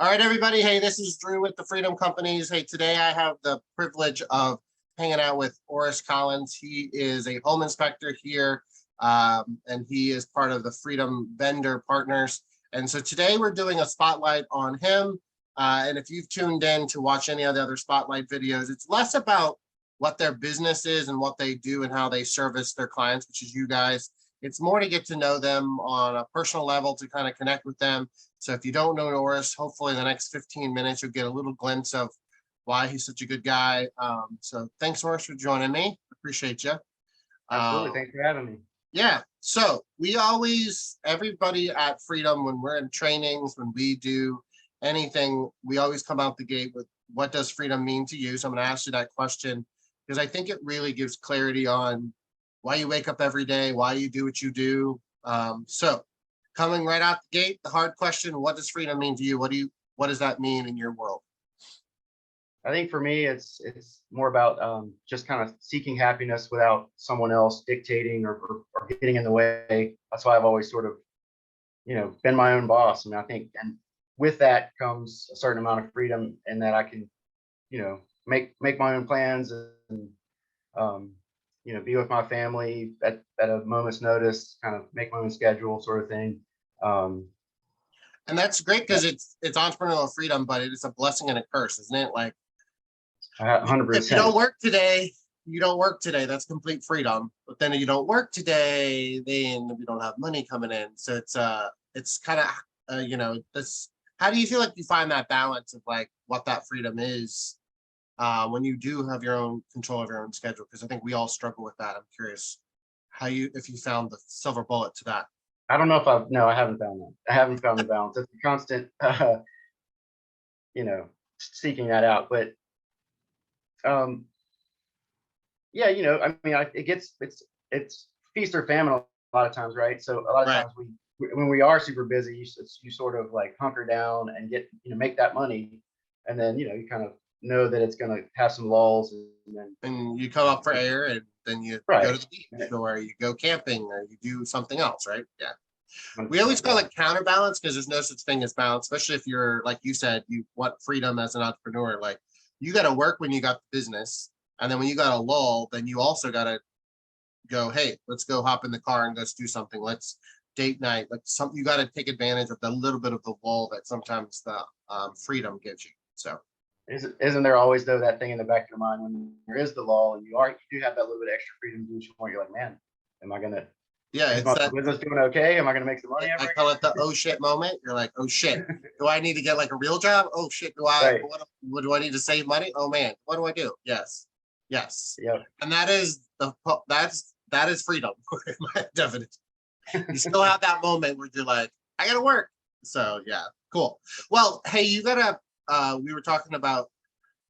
All right, everybody. Hey, this is Drew with the Freedom Companies. Hey, today I have the privilege of hanging out with Orice Collins. He is a home inspector here, and he is part of the Freedom Vendor Partners. And so today we're doing a spotlight on him. And if you've tuned in to watch any of the other spotlight videos, it's less about what their business is and what they do and how they service their clients, which is you guys. It's more to get to know them on a personal level, to kind of connect with them. So if you don't know Norris, hopefully in the next 15 minutes, you'll get a little glimpse of why he's such a good guy. So thanks, Norris, for joining me. Appreciate you. Absolutely. Thanks for having me. Yeah. So everybody at Freedom, when we're in trainings, when we do anything, we always come out the gate with, what does freedom mean to you? So I'm going to ask you that question because I think it really gives clarity on why you wake up every day, why you do what you do. So coming right out the gate, the hard question: what does freedom mean to you? What does that mean in your world? I think for me, it's more about just kind of seeking happiness without someone else dictating or getting in the way. That's why I've always sort of, been my own boss. I think, and with that comes a certain amount of freedom in that I can, make my own plans and, be with my family at a moment's notice, kind of make my own schedule, sort of thing. And that's great because it's entrepreneurial freedom, but it is a blessing and a curse, isn't it? Like, 100%. if you don't work today, you don't work today. That's complete freedom. But then if you don't work today, then we don't have money coming in. So it's kind of this. How do you feel like you find that balance of like what that freedom is when you do have your own control of your own schedule? Because I think we all struggle with that. I'm curious if you found the silver bullet to that. I don't know if I haven't found that. I haven't found the balance. It's a constant, seeking that out. But, it's feast or famine a lot of times, right? So a lot of times when we are super busy, you sort of like hunker down and make that money. And then, you kind of know that it's going to have some lulls, and you come up for air, and then you go to the beach, or you go camping, or you do something else, right? Yeah. We always call it counterbalance because there's no such thing as balance, especially if you're, like you said, you want freedom as an entrepreneur. Like, you got to work when you got the business, and then when you got a lull, then you also got to go, hey, let's go hop in the car and let's do something. Let's date night. Like, you got to take advantage of the little bit of the lull that sometimes the freedom gives you. So isn't there always, though, that thing in the back of your mind when there is the lull and you do have that little bit of extra freedom to do what you want? You're like, man, am I gonna? Yeah, is my business doing okay? Am I gonna make some money? I call it the oh shit moment. You're like, oh shit, do I need to get like a real job? Oh shit, what do I need to save money? Oh man, what do I do? Yes. Yep. And that is freedom in my definition. You still have that moment where you're like, I gotta work. So yeah, cool. Well, hey, you gotta. We were talking about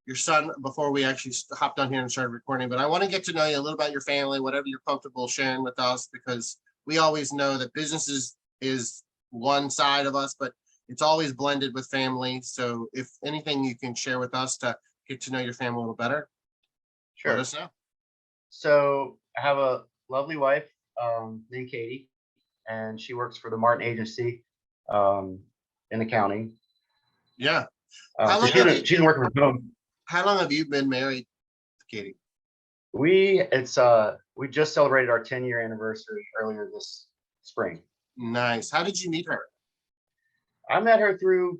your son before we actually hopped on here and started recording, but I want to get to know you a little about your family, whatever you're comfortable sharing with us, because we always know that business is one side of us, but it's always blended with family. So if anything you can share with us to get to know your family a little better, sure. Let us know. So I have a lovely wife named Katie, and she works for the Martin Agency in accounting. Yeah. She's working from home. How long have you been married, Katie? We just celebrated our 10-year anniversary earlier this spring. Nice. How did you meet her? I met her through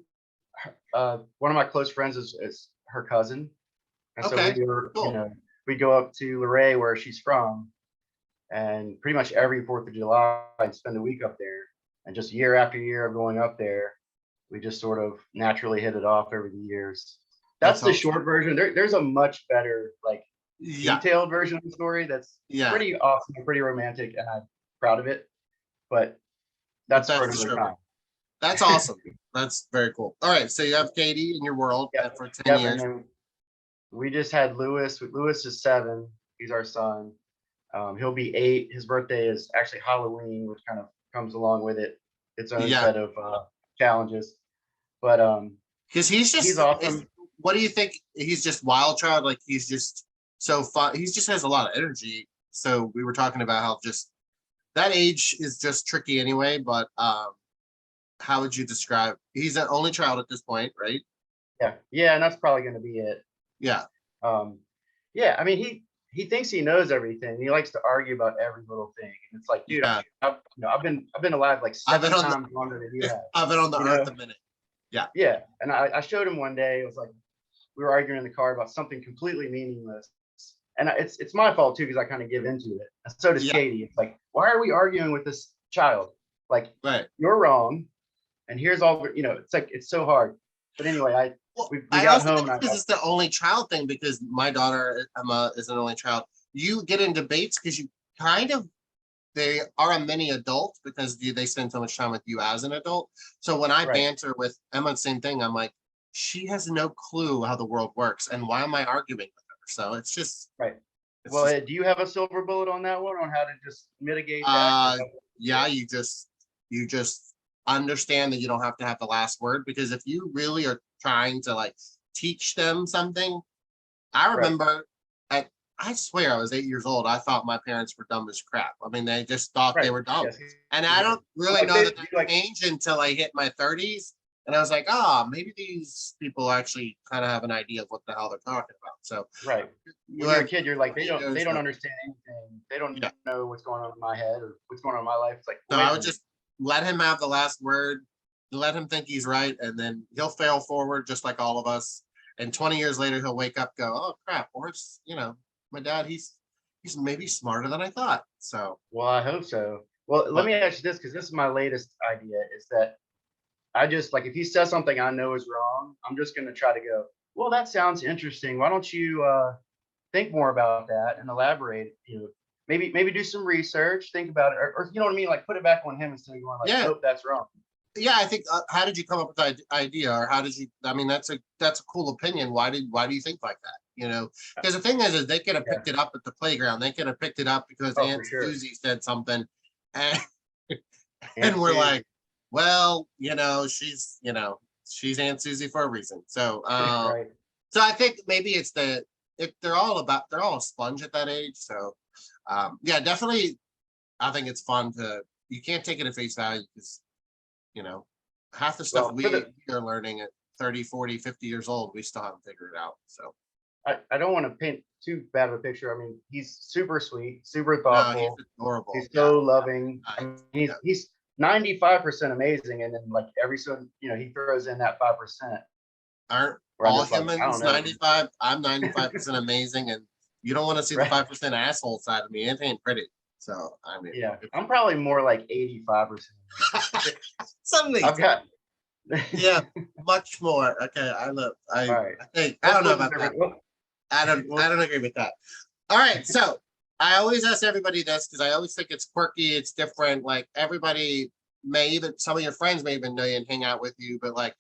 one of my close friends is her cousin. And okay. So cool. We go up to Luray, where she's from, and pretty much every 4th of July I'd spend a week up there. And just year after year of going up there, we just sort of naturally hit it off over the years. That's the short version. There's a much better, detailed version of the story that's pretty awesome, pretty romantic, and I'm proud of it. But that's for another time. That's awesome. That's very cool. All right, so you have Katie in your world for 10 years. And then we just had Lewis. Lewis is 7. He's our son. He'll be 8. His birthday is actually Halloween, which kind of comes along with its own set of challenges. But because he's awesome. What do you think? He's just wild child. Like, he's just so fun. He just has a lot of energy. So we were talking about how just that age is just tricky anyway. But how would you describe? He's an only child at this point, right? Yeah, yeah, and that's probably going to be it. Yeah, Um, yeah, I mean, he thinks he knows everything. He likes to argue about every little thing, and it's like, dude, yeah. I've been alive like I've been 7 on the times longer than you have. I've been on the You earth know? a minute. Yeah, Yeah, and I showed him one day. It was like we were arguing in the car about something completely meaningless, and it's my fault too because I kind of give into it. And so does yeah, Katie. It's like, why are we arguing with this child? Like, right. you're wrong, and here's all. It's like it's so hard. But anyway, Well, we I got also home think and because it's the only child thing, because my daughter Emma is an only child. You get in debates because you kind of they are a mini adult because they spend so much time with you as an adult. So when I right. banter with Emma, same thing. I'm like, she has no clue how the world works, and why am I arguing with her? So Right. it's Well, just, do you have a silver bullet on that one on how to just mitigate that? uh, yeah, you just understand that you don't have to have the last word, because if you really are trying to like teach them something, I Right. remember at I swear I was 8 years old. I thought my parents were dumb as crap. I mean, they just thought they Right. were dumb. Yes. And I Exactly. don't really Like know this, that you that like changed until I hit my 30s. And I was like, oh, maybe these people actually kind of have an idea of what the hell they're talking about. So right. you When you're a have kid, you're like they 20 years don't of, understand anything. They don't yeah. know what's going on in my head or what's going on in my life. It's like, So well, wait I a would minute. just let him have the last word, let him think he's right, and then he'll fail forward just like all of us. And 20 years later, he'll wake up, go, oh crap, or it's, my dad, he's maybe smarter than I thought. So, Well, I hope so. Well, let but me ask you this because this is my latest idea is that I just like if he says something I know is wrong, I'm just gonna try to go, well, that sounds interesting. Why don't you think more about that and elaborate? Maybe do some research, think about it, or you know what I mean, like put it back on him instead of going like, yeah, nope, that's wrong. yeah, I think. How did you come up with the idea, or how did you? I mean, that's a cool opinion. Why do you think like that? Because the thing is they could have Yeah. picked it up at the playground. They could have picked it up because Oh, for Aunt sure. Susie said something, and And and we're Susie. like, well, she's Aunt Susie for a reason. So, Right. so I think maybe it's if they're all a sponge at that age. So, yeah, definitely, I think it's fun to. You can't take it at face value because you know, half the stuff Well, we are learning at 30, 40, 50 years old, we still haven't figured it out. So I don't want to paint too bad of a picture. I mean, he's super sweet, super no, he's thoughtful. adorable. He's Yeah. so loving. I I, mean, yeah. he's 95% amazing, and then like every so he throws in that 5% Aren't where I'm all just like, I don't humans know, 95? I'm 95% amazing, and you don't want to see the right? 5% asshole side of me. It ain't pretty. So I mean, Yeah, I'm probably more like 85%. suddenly, I've got yeah, much more. Okay, I love all right. I think I Let's don't know flip this about that. over. Well, I well, don't agree with that. All right, so I always ask everybody this because I always think it's quirky, it's different. Like everybody may even some of your friends may even know you and hang out with you, but like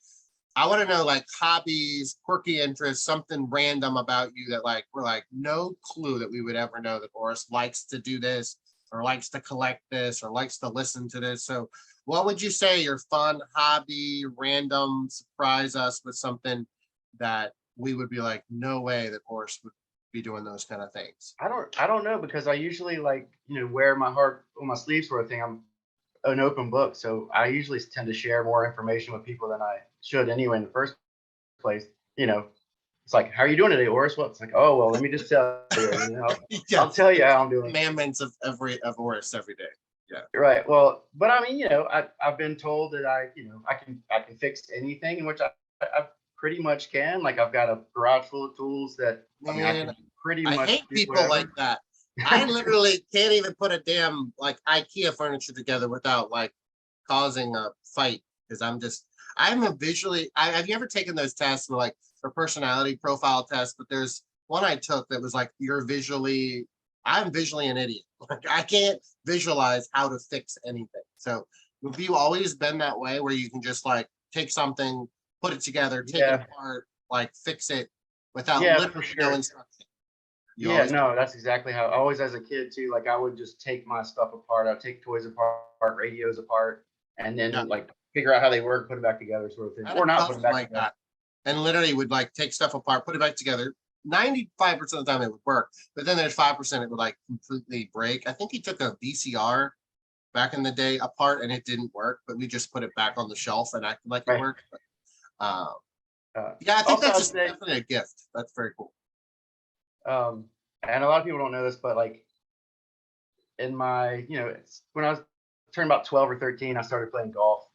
I want to know like hobbies, quirky interests, something random about you that like we're like no clue that we would ever know that Boris likes to do this or likes to collect this or likes to listen to this. So what would you say your fun hobby, random, surprise us with something that we would be like, no way that Boris would be doing those kind of things. I don't know because I usually like wear my heart on my sleeve sort of thing. I'm an open book, so I usually tend to share more information with people than I should anyway in the first place. You know, it's like, how are you doing today, Oris? Well, it's like, oh well, let me just tell you. Yeah, I'll tell you it's how the I'm doing. commandments of Horus every day. Yeah. Right. Well, but I mean, I've been told that I can fix anything, in which I pretty much can. Like I've got a garage full of tools that I mean I Man, can pretty I much hate do people like whatever. that. I literally can't even put a damn like IKEA furniture together without like causing a fight because I'm a visually. Have you ever taken those tests where like for personality profile tests? But there's one I took that was like I'm visually an idiot. Like I can't visualize how to fix anything. So have you always been that way where you can just like take something, put it together, take it Yeah. apart, like fix it without Yeah, for literally no sure. instruction? You Yeah, always no, that's exactly how always as a kid too, like I would just take my stuff apart. I'd take toys apart, radios apart, and yeah. then like figure out how they work, put it back together, sort of thing. I had Or a not put cousin it back like together. that, and literally would like take stuff apart, put it back together. 95% of the time it would work, but then there's 5% it would like completely break. I think he took a VCR back in the day apart and it didn't work, but we just put it back on the shelf and acted like it Right. worked. But, yeah, I think Also, that's I'd just say, definitely a gift. That's very cool. and a lot of people don't know this, but like in my, it's when I was turned about 12 or 13, I started playing golf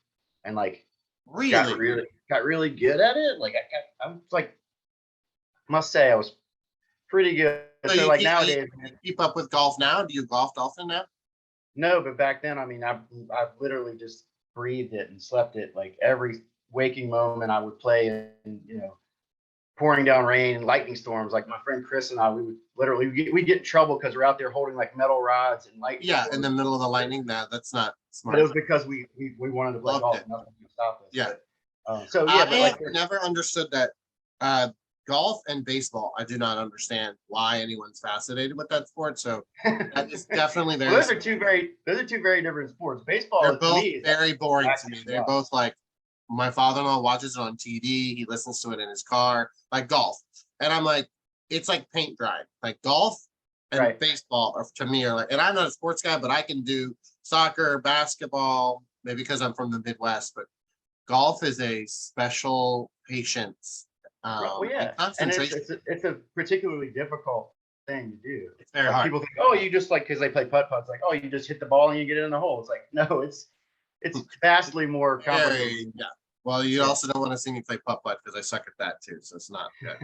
and like Really? got really good at it. Like I was like, must say I was pretty good. So So like nowadays, you keep up with golf now? Do you golf often now? no, but back then, I mean, I've literally just breathed it and slept it. Like every waking moment, I would play in, pouring down rain and lightning storms. Like my friend Chris and I, we would literally we get in trouble because we're out there holding like metal rods and lightning. Yeah, storms. in the middle of the lightning. That's not But it smart. was because we wanted to play Loved golf. it. Nothing could stop us. Yeah. So yeah, I but like have never understood that golf and baseball. I do not understand why anyone's fascinated with that sport. So that is definitely very. well, those are two very different sports. Baseball They're to both me is very boring to active me. to They're watch. both like my father-in-law watches it on TV. He listens to it in his car, like golf. And I'm like, it's like paint drying. Like golf and Right. baseball are to me are like, and I'm not a sports guy, but I can do soccer, basketball, maybe because I'm from the Midwest, but golf is a special patience Well, yeah, and concentration. it's a particularly difficult thing to do. It's very Like hard. people think, oh, you just like because they play putt putts, like oh, you just hit the ball and you get it in the hole. It's like no, it's vastly more complicated. Yeah. Well, you Yeah. also don't want to see me play putt putt because I suck at that too. So it's not good.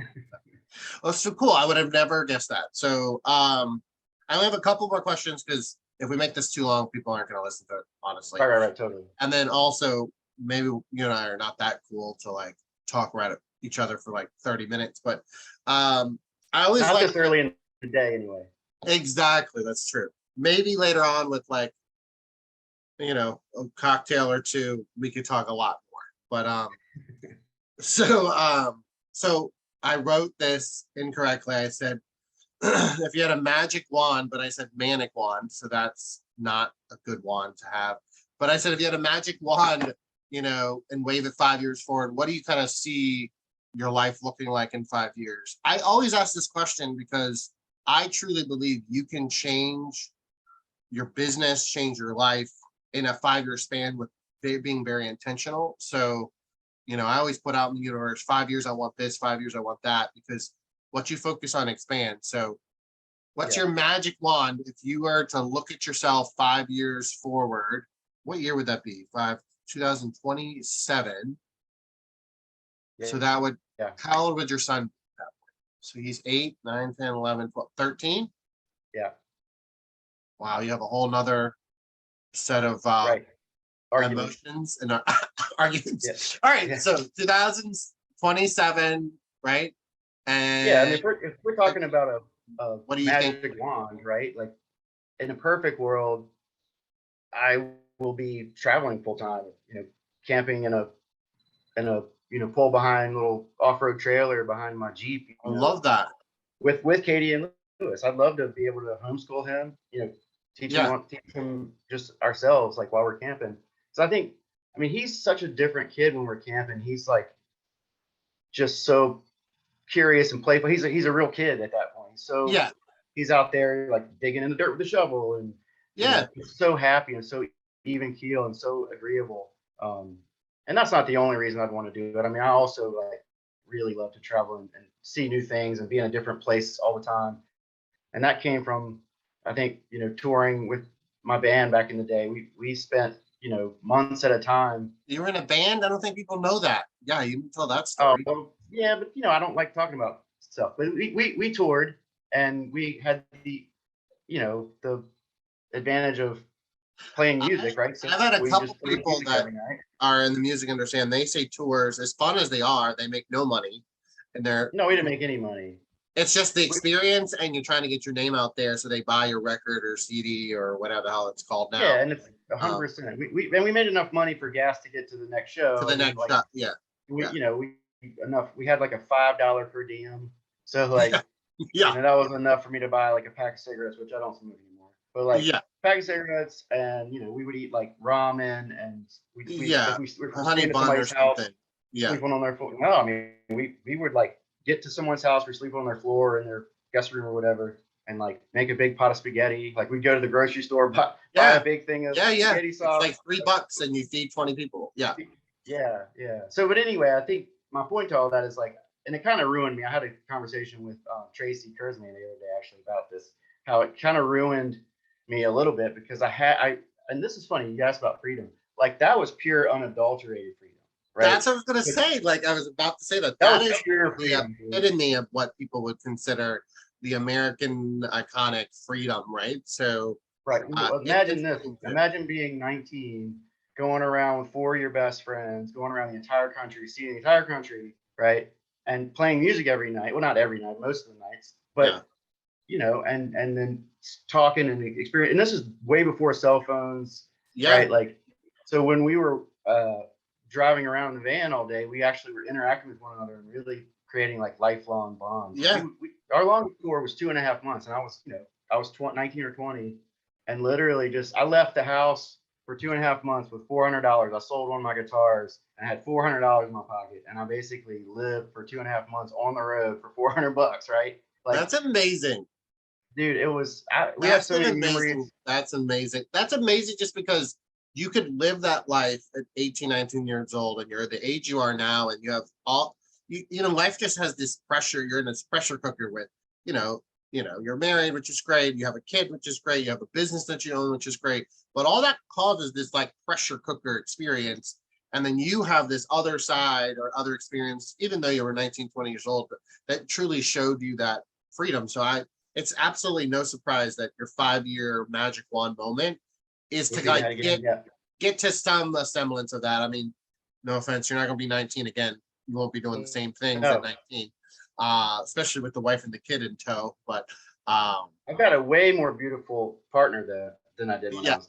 Well, so cool. I would have never guessed that. So I only have a couple more questions because if we make this too long, people aren't going to listen to it, honestly. Right, totally. And then also maybe you and I are not that cool to like talk right at each other for like 30 minutes. But I always Not like this early in the day, anyway. exactly. That's true. Maybe later on with like a cocktail or two, we could talk a lot more. But so I wrote this incorrectly. I said if you had a magic wand, but I said manic wand, so that's not a good wand to have. But I said if you had a magic wand, and wave it 5 years forward, what do you kind of see your life looking like in 5 years? I always ask this question because I truly believe you can change your business, change your life in a 5-year span with being very intentional. So, I always put out in the universe, 5 years, I want this, 5 years, I want that, because what you focus on expands. So what's your magic wand? If you were to look at yourself 5 years forward, what year would that be? 2027. Yeah. So that would, Yeah. how old would your son be at that point? So he's 8, 9, 10, 11, 12, 13. Yeah. Wow. You have a whole nother set of Right. emotions and arguments. Yeah. All right. Yeah. So 2027, right? And Yeah, I mean, if we're talking about a what do you magic think? wand, right? Like in a perfect world, I will be traveling full time, camping in a pull behind little off-road trailer behind my Jeep. I love that. With Katie and Lewis. I'd love to be able to homeschool him, teach him just ourselves, like while we're camping. So I mean, he's such a different kid when we're camping. He's like just so curious and playful. He's a real kid at that point. So Yeah. he's out there like digging in the dirt with a shovel and he's so happy and so even keel and so agreeable. And that's not the only reason I'd want to do it. I mean, I also like really love to travel and see new things and be in a different place all the time. And that came from, I think, touring with my band back in the day. We spent, months at a time. You were in a band? I don't think people know that. Yeah, you can tell that Oh, story. well, yeah, but I don't like talking about stuff. But we toured and we had the advantage of playing music, right? So I've had a we couple just played people music that every night. are in the music industry and they say tours, as fun as they are, they make no money. And No, we didn't make any money. it's just the experience and you're trying to get your name out there so they buy your record or CD or whatever the hell it's called now. Yeah, and it's 100%. We made enough money for gas to get to the next show. To the next like, shot. Yeah. we had like a $5 per diem. So like Yeah. that was enough for me to buy like a pack of cigarettes, which I don't smoke anymore. But like pack of cigarettes, and we would eat like ramen, and we were honey staying at bun or somebody's house, something. Yeah. sleeping on their floor. No, I mean we would like get to someone's house, we sleep on their floor in their guest room or whatever, and like make a big pot of spaghetti. Like we'd go to the grocery store, buy a big thing of Yeah. spaghetti sauce. It's like $3 and you feed 20 people. Yeah. Yeah. So, but anyway, I think my point to all that is like, and it kind of ruined me. I had a conversation with Tracy Kurzman the other day actually about this, how it kind of ruined me a little bit because and this is funny. You asked about freedom. Like that was pure unadulterated freedom, right? That's what I was gonna say. Like I was about to say that That is was pure the freedom, dude. epitome of what people would consider the American iconic freedom, right? So Right. Imagine this. good. Imagine being 19, going around with 4 of your best friends, going around the entire country, seeing the entire country, right? And playing music every night. Well, not every night, most of the nights, but and then talking and experience. And this is way before cell phones, right? Like, so when we were driving around in the van all day, we actually were interacting with one another and really creating like lifelong bonds. Yeah. Our longest tour was 2.5 months, and I was 19 or 20, and literally I left the house for 2.5 months with $400. I sold one of my guitars and I had $400 in my pocket, and I basically lived for 2.5 months on the road for $400, right? Like that's amazing, dude. It was. We have so many memories. That's amazing. That's amazing, just because you could live that life at 18, 19 years old, and you're the age you are now, and you have all life just has this pressure. You're in this pressure cooker with, you're married, which is great. You have a kid, which is great. You have a business that you own, which is great. But all that causes this like pressure cooker experience. And then you have this other side or other experience, even though you were 19, 20 years old, that truly showed you that freedom. So it's absolutely no surprise that your 5-year magic wand moment is to like get to some semblance of that. I mean, no offense, you're not going to be 19 again. You won't be doing the same things at 19, especially with the wife and the kid in tow. But I've got a way more beautiful partner than I did when I was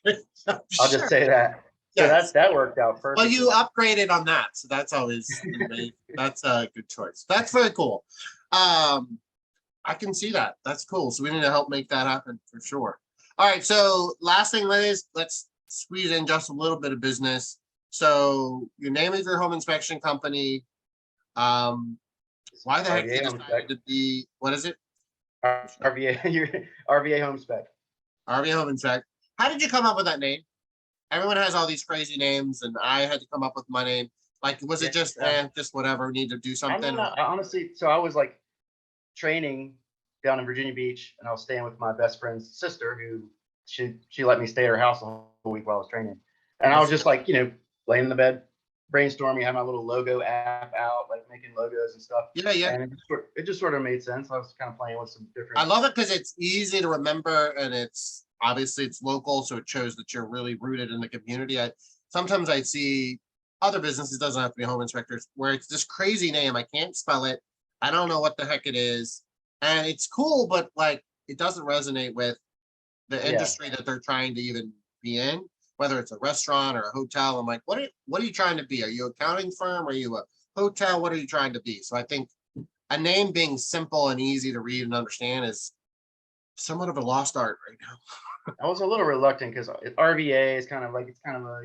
19. I'll just say that. So that worked out perfectly. Well, you upgraded on that, so that's always that's a good choice. That's very cool. I can see that. That's cool. So we need to help make that happen for sure. All right. So last thing, let's squeeze in just a little bit of business. So your name of your home inspection company. Why the heck did you decide to be? What is it? RVA HomeSpec. RVA HomeSpec. How did you come up with that name? Everyone has all these crazy names, and I had to come up with my name. Like, was it just whatever? Need to do something? Honestly, so I was like training down in Virginia Beach, and I was staying with my best friend's sister, who she let me stay at her house the whole week while I was training. And I was just like, laying in the bed, brainstorming, had my little logo app out, like making logos and stuff. Yeah. And it just sort of made sense. I was kind of playing with some different. I love it because it's easy to remember, and it's obviously it's local, so it shows that you're really rooted in the community. Sometimes I see other businesses, doesn't have to be home inspectors, where it's this crazy name. I can't spell it. I don't know what the heck it is. And it's cool, but like it doesn't resonate with the industry that they're trying to even be in, whether it's a restaurant or a hotel. I'm like, what are you trying to be? Are you an accounting firm? Are you a hotel? What are you trying to be? So I think a name being simple and easy to read and understand is somewhat of a lost art right now. I was a little reluctant because RVA is kind of like, it's kind of a,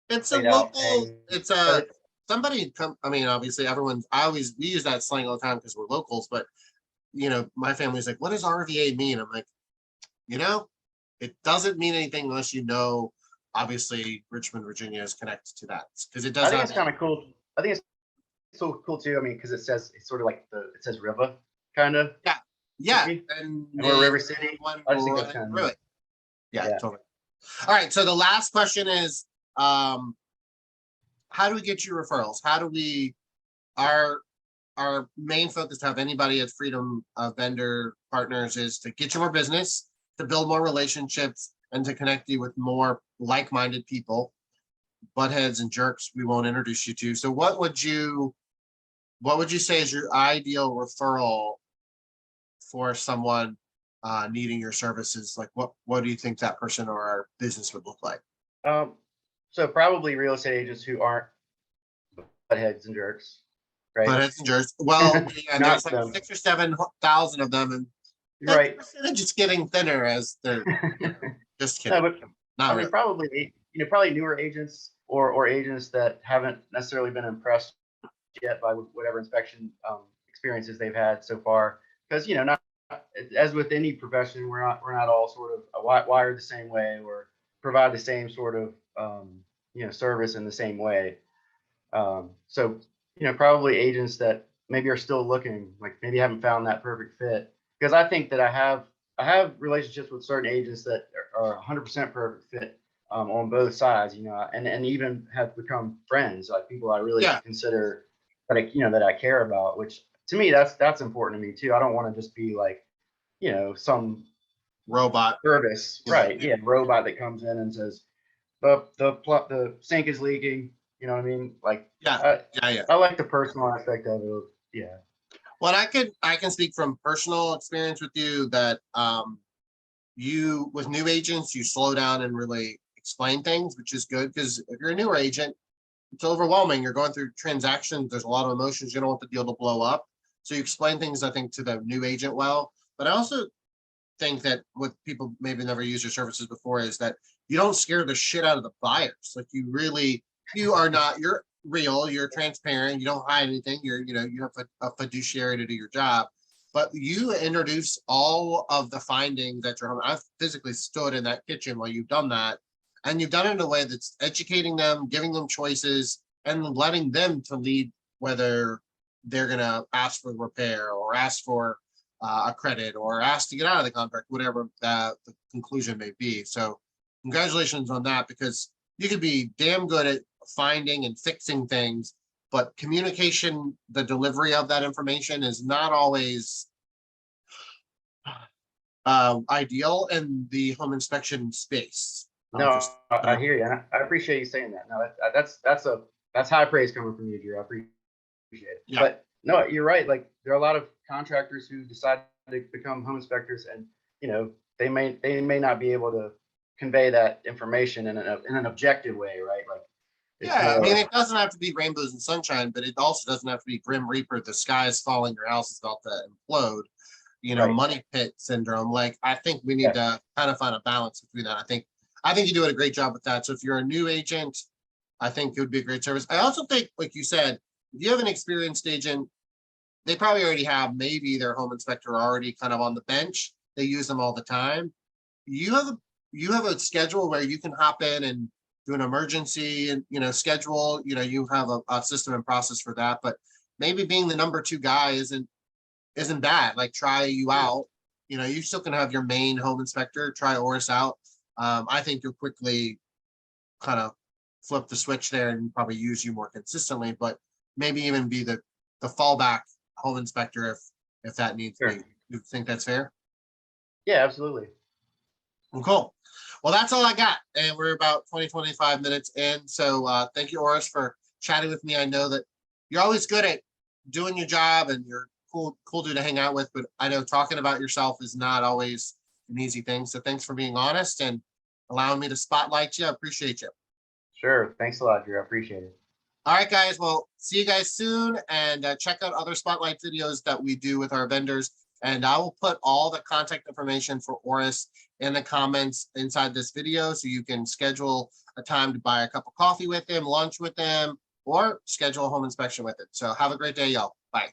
it's a local, it's a somebody come. I mean, obviously we use that slang all the time because we're locals, but my family's like, what does RVA mean? I'm like, it doesn't mean anything unless obviously Richmond, Virginia is connected to that, because it does. I think it's kind of cool. I think it's so cool too. I mean, because it's sort of like it says River, kind of. Yeah. And we're River City. I just think that's kind of really. Yeah, totally. All right. So the last question is, how do we get you referrals? How do we, our main focus to have anybody at Freedom Vendor Partners is to get you more business, to build more relationships, and to connect you with more like-minded people. Buttheads and jerks we won't introduce you to. So what would you say is your ideal referral for someone needing your services? Like what do you think that person or our business would look like? So probably real estate agents who aren't buttheads and jerks, right? Buttheads and jerks. Well, there's like 6,000 or 7,000 of them, and right, they're just getting thinner as they're just kidding. No, but really. Probably newer agents or agents that haven't necessarily been impressed yet by whatever inspection experiences they've had so far, because not as with any profession, we're not all sort of wired the same way or provide the same sort of service in the same way. So probably agents that maybe are still looking, like maybe haven't found that perfect fit. Because I think that I have relationships with certain agents that are 100% perfect fit on both sides, and even have become friends, like people I really Yeah, consider that that I care about. Which to me, that's important to me too. I don't want to just be like some robot. service, Yeah, right? Yeah, robot that comes in and says the sink is leaking. You know what I mean? Like yeah, I yeah. I like the personal aspect of it. Yeah. Well, I can speak from personal experience with you that you with new agents, you slow down and really explain things, which is good because if you're a newer agent, it's overwhelming. You're going through transactions. There's a lot of emotions. You don't want the deal to blow up. So you explain things, I think, to the new agent well. But I also think that what people maybe never used your services before is that you don't scare the shit out of the buyers. Like you are not, you're real, you're transparent, you don't hide anything. You have a fiduciary to do your job, but you introduce all of the findings at your home. I've physically stood in that kitchen while you've done that. And you've done it in a way that's educating them, giving them choices, and letting them to lead whether they're going to ask for repair or ask for a credit or ask to get out of the contract, whatever the conclusion may be. So congratulations on that, because you could be damn good at finding and fixing things, but communication, the delivery of that information is not always ideal in the home inspection space. I'll No, just I hear you, and I appreciate you saying that. No, that's high praise coming from you, Drew. I appreciate it. yeah. But no, you're right. Like there are a lot of contractors who decide to become home inspectors, and they may not be able to convey that information in an objective way, right? Like it's Yeah, I more. mean, it doesn't have to be rainbows and sunshine, but it also doesn't have to be grim reaper. The sky is falling, your house is about to implode. Right. Money pit syndrome. Like, I think we need Yes. to kind of find a balance between that. I think you do a great job with that. So if you're a new agent, I think it would be a great service. I also think, like you said, if you have an experienced agent, they probably already have maybe their home inspector already kind of on the bench. They use them all the time. You have a schedule where you can hop in and do an emergency and schedule. You have a system and process for that. But maybe being the number two guy isn't bad. Like, try you out. You still can have your main home inspector try Orice out. I think you'll quickly kind of flip the switch there and probably use you more consistently, but maybe even be the fallback home inspector if that needs to Sure. be. You think that's fair? Yeah, absolutely. Well, cool. Well, that's all I got. And we're about 25 minutes in. So thank you, Orice, for chatting with me. I know that you're always good at doing your job and you're cool dude to hang out with, but I know talking about yourself is not always an easy thing. So thanks for being honest and allowing me to spotlight you. I appreciate you. Sure. Thanks a lot, Drew. I appreciate it. All right, guys. Well, see you guys soon, and check out other spotlight videos that we do with our vendors. And I will put all the contact information for Orice in the comments inside this video, so you can schedule a time to buy a cup of coffee with him, lunch with him, or schedule a home inspection with him. So have a great day, y'all. Bye.